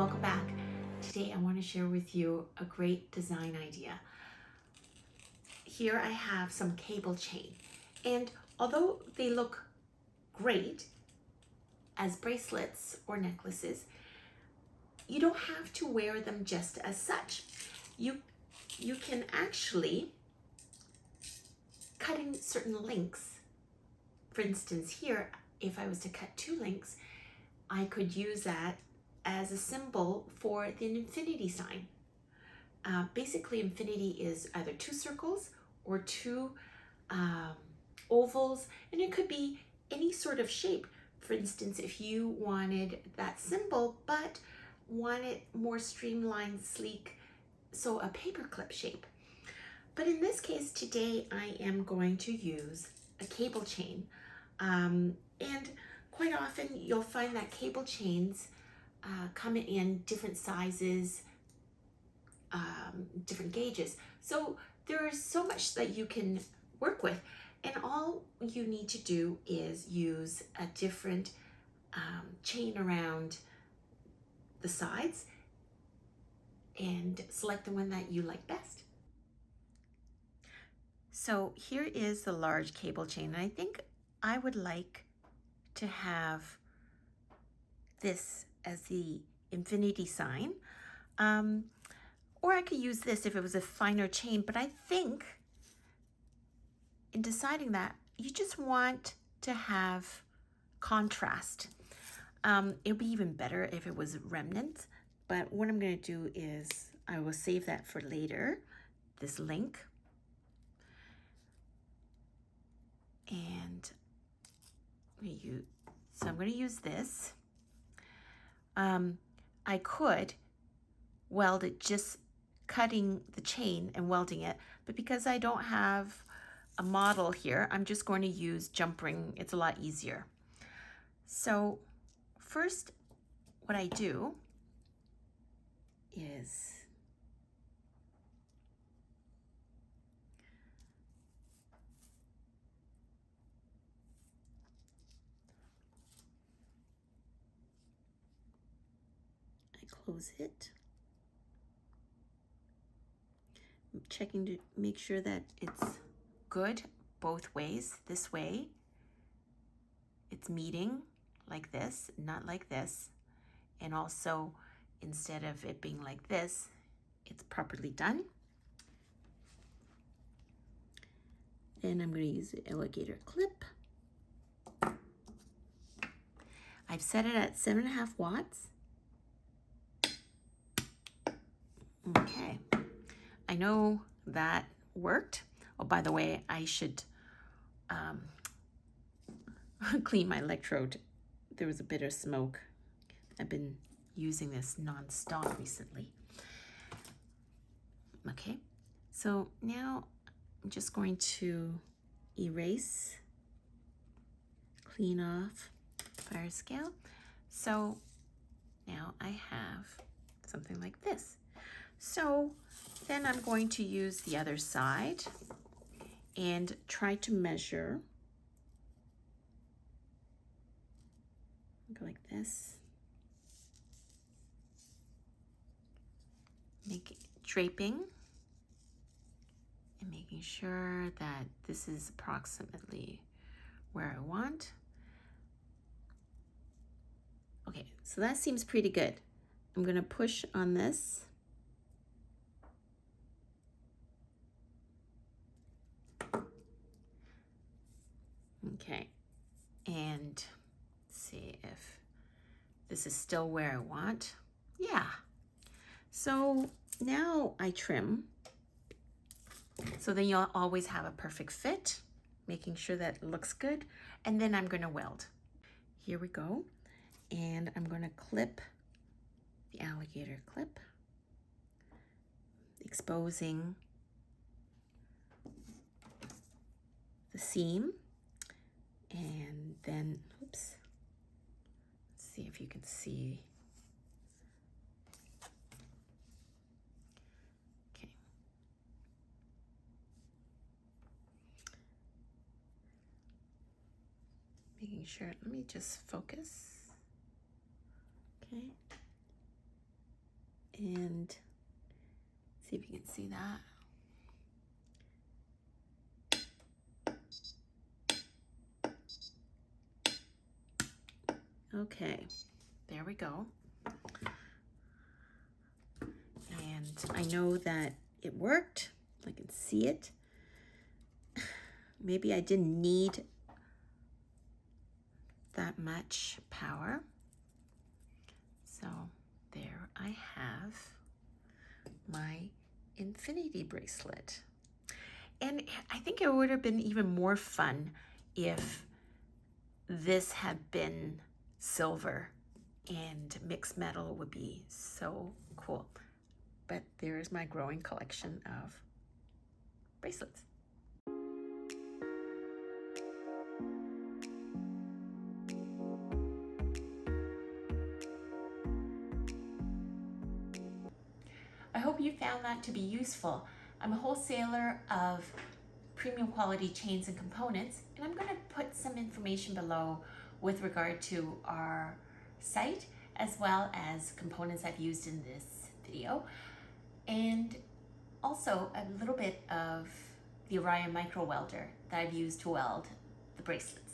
welcome back. Today I want to share with you a great design idea. Here I have some cable chain, and although they look great as bracelets or necklaces, you don't have to wear them just as such. You can actually cut in certain links. For instance, here, if I was to cut 2 links, I could use that as a symbol for the infinity sign. Basically, infinity is either 2 circles or 2 ovals, and it could be any sort of shape. For instance, if you wanted that symbol but wanted more streamlined, sleek, so a paperclip shape. But in this case today, I am going to use a cable chain. And quite often you'll find that cable chains come in different sizes, different gauges. So there's so much that you can work with, and all you need to do is use a different chain around the sides and select the one that you like best. So here is the large cable chain, and I think I would like to have this as the infinity sign. Or I could use this if it was a finer chain, but I think in deciding that, you just want to have contrast. It would be even better if it was remnants, but what I'm going to do is I will save that for later, this link. And I'm going to use this. I could weld it just cutting the chain and welding it, but because I don't have a model here, I'm just going to use jump ring. It's a lot easier. So first, what I do is I close it. I'm checking to make sure that it's good both ways. This way, it's meeting like this, not like this. And also, instead of it being like this, it's properly done. Then I'm going to use the alligator clip. I've set it at 7.5 watts. Okay, I know that worked. Oh, by the way, I should clean my electrode. There was a bit of smoke. I've been using this non-stop recently. Okay, so now I'm just going to erase, clean off fire scale. So now I have something like this. So then I'm going to use the other side and try to measure. Go like this. Make it draping and making sure that this is approximately where I want. Okay, so that seems pretty good. I'm going to push on this. Okay, and see if this is still where I want. Yeah. So now I trim. So then you'll always have a perfect fit, making sure that it looks good. And then I'm going to weld. Here we go. And I'm going to clip the alligator clip, exposing the seam. And then, oops, let's see if you can see. Okay. Making sure, let me just focus. Okay. and see if you can see that. Okay, there we go. And I know that it worked. I can see it. Maybe I didn't need that much power. So there I have my Infinity Bracelet. And I think it would have been even more fun if this had been silver, and mixed metal would be so cool. But there's my growing collection of bracelets. I hope you found that to be useful. I'm a wholesaler of premium quality chains and components, and I'm going to put some information below with regard to our site, as well as components I've used in this video, and also a little bit of the Orion micro welder that I've used to weld the bracelets.